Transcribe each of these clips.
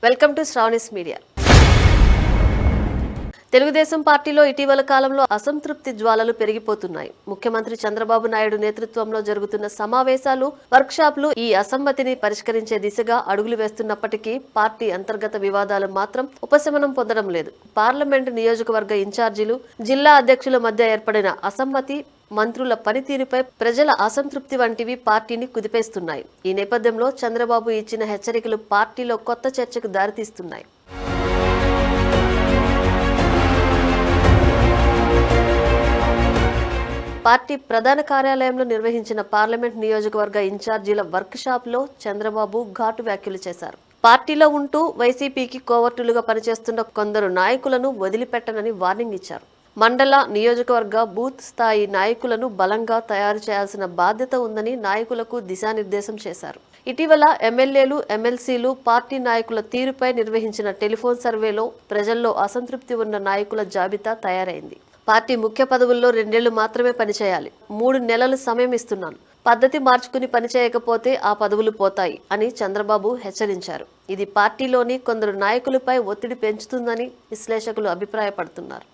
Welcome to Sravani's media. Telugu Desam పార్టీలో ఇటీవల కాలంలో అసంతృప్తి జ్వాలలు పెరిగిపోతున్నాయి. ముఖ్యమంత్రి చంద్రబాబు నాయుడు నేతృత్వంలో జరుగుతున్న సమావేశాలు, వర్క్షాప్లు ఈ అసమ్మతిని పరిష్కరించే దిశగా అడుగులు వేస్తున్నప్పటికీ పార్టీ అంతర్గత వివాదాలు మాత్రం ఉపశమనం పొందడం లేదు. పార్లమెంటు నియోజకవర్గ ఇన్ఛార్జీలు, జిల్లా అధ్యక్షుల మధ్య ఏర్పడిన అసమ్మతి, మంత్రుల పనితీరుపై ప్రజల అసంతృప్తి వంటివి పార్టీని కుదిపేస్తున్నాయి. ఈ నేపథ్యంలో చంద్రబాబు ఇచ్చిన హెచ్చరికలు పార్టీలో కొత్త చర్చకు దారితీస్తున్నాయి. పార్టీ ప్రధాన కార్యాలయంలో నిర్వహించిన పార్లమెంట్ నియోజకవర్గ ఇన్ఛార్జీల వర్క్ షాప్ లో చంద్రబాబు ఘాటు వ్యాఖ్యలు చేశారు. పార్టీలో ఉంటూ వైసీపీకి కోవర్టులుగా పనిచేస్తున్న కొందరు నాయకులను వదిలిపెట్టనని వార్నింగ్ ఇచ్చారు. మండల, నియోజకవర్గ, బూత్ స్థాయి నాయకులను బలంగా తయారు చేయాల్సిన బాధ్యత ఉందని నాయకులకు దిశానిర్దేశం చేశారు. ఇటీవల ఎమ్మెల్యేలు, ఎమ్మెల్సీలు, పార్టీ నాయకుల తీరుపై నిర్వహించిన టెలిఫోన్ సర్వేలో ప్రజల్లో అసంతృప్తి ఉన్న నాయకుల జాబితా తయారైంది. పార్టీ ముఖ్య పదవుల్లో 2 ఏళ్లు మాత్రమే పనిచేయాలి, 3 నెలలు సమయం ఇస్తున్నాను, పద్ధతి మార్చుకుని పనిచేయకపోతే ఆ పదవులు పోతాయి అని చంద్రబాబు హెచ్చరించారు. ఇది పార్టీలోని కొందరు నాయకులపై ఒత్తిడి పెంచుతుందని విశ్లేషకులు అభిప్రాయపడుతున్నారు.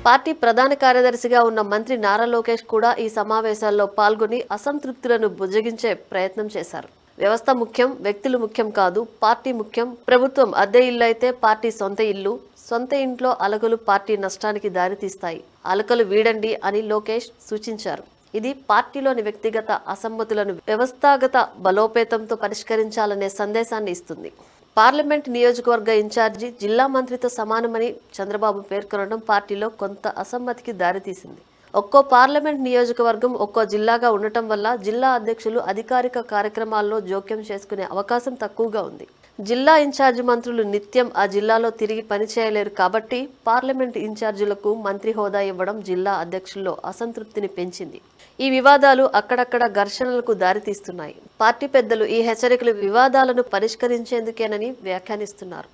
పార్టీ ప్రధాన కార్యదర్శిగా ఉన్న మంత్రి నారా లోకేష్ కూడా ఈ సమావేశాల్లో పాల్గొని అసంతృప్తులను బుజ్జగించే ప్రయత్నం చేశారు. వ్యవస్థ ముఖ్యం, వ్యక్తులు ముఖ్యం కాదు, పార్టీ ముఖ్యం. ప్రభుత్వం అద్దె ఇల్లు అయితే పార్టీ సొంత ఇల్లు. సొంత ఇంట్లో అలకలు పార్టీ నష్టానికి దారితీస్తాయి. అలకలు వీడండి అని లోకేష్ సూచించారు. ఇది పార్టీలోని వ్యక్తిగత అసమ్మతులను వ్యవస్థాగత బలోపేతంతో పరిష్కరించాలనే సందేశాన్ని ఇస్తుంది. పార్లమెంట్ నియోజకవర్గ ఇన్ఛార్జి జిల్లా మంత్రితో సమానమని చంద్రబాబు పేర్కొనడం పార్టీలో కొంత అసమ్మతికి దారితీసింది. ఒక్కో పార్లమెంట్ నియోజకవర్గం ఒక్కో జిల్లాగా ఉండటం వల్ల జిల్లా అధ్యక్షులు అధికారిక కార్యక్రమాల్లో జోక్యం చేసుకునే అవకాశం తక్కువగా ఉంది. జిల్లా ఇన్ఛార్జి మంత్రులు నిత్యం ఆ జిల్లాలో తిరిగి పనిచేయలేరు కాబట్టి పార్లమెంట్ ఇన్ఛార్జీలకు మంత్రి హోదా ఇవ్వడం జిల్లా అధ్యక్షుల్లో అసంతృప్తిని పెంచింది. ఈ వివాదాలు అక్కడక్కడ ఘర్షణలకు దారితీస్తున్నాయి. పార్టీ పెద్దలు ఈ హెచ్చరికలు వివాదాలను పరిష్కరించేందుకేనని వ్యాఖ్యానిస్తున్నారు.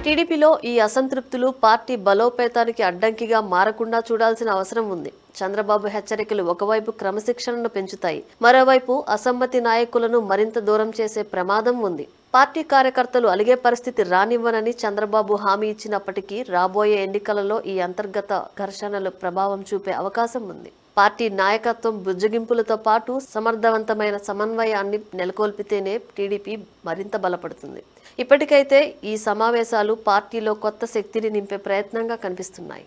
టీడీపీలో ఈ అసంతృప్తులు పార్టీ బలోపేతానికి అడ్డంకిగా మారకుండా చూడాల్సిన అవసరం ఉంది. చంద్రబాబు హెచ్చరికలు ఒకవైపు క్రమశిక్షణను పెంచుతాయి, మరోవైపు అసమ్మతి నాయకులను మరింత దూరం చేసే ప్రమాదం ఉంది. పార్టీ కార్యకర్తలు అలిగే పరిస్థితి రానివ్వనని చంద్రబాబు హామీ ఇచ్చినప్పటికీ రాబోయే ఎన్నికలలో ఈ అంతర్గత ఘర్షణలు ప్రభావం చూపే అవకాశం ఉంది. పార్టీ నాయకత్వం బుజ్జగింపులతో పాటు సమర్థవంతమైన సమన్వయాన్ని నెలకొల్పితేనే టీడీపీ మరింత బలపడుతుంది. ఇప్పటికైతే ఈ సమావేశాలు పార్టీలో కొత్త శక్తిని నింపే ప్రయత్నంగా కనిపిస్తున్నాయి.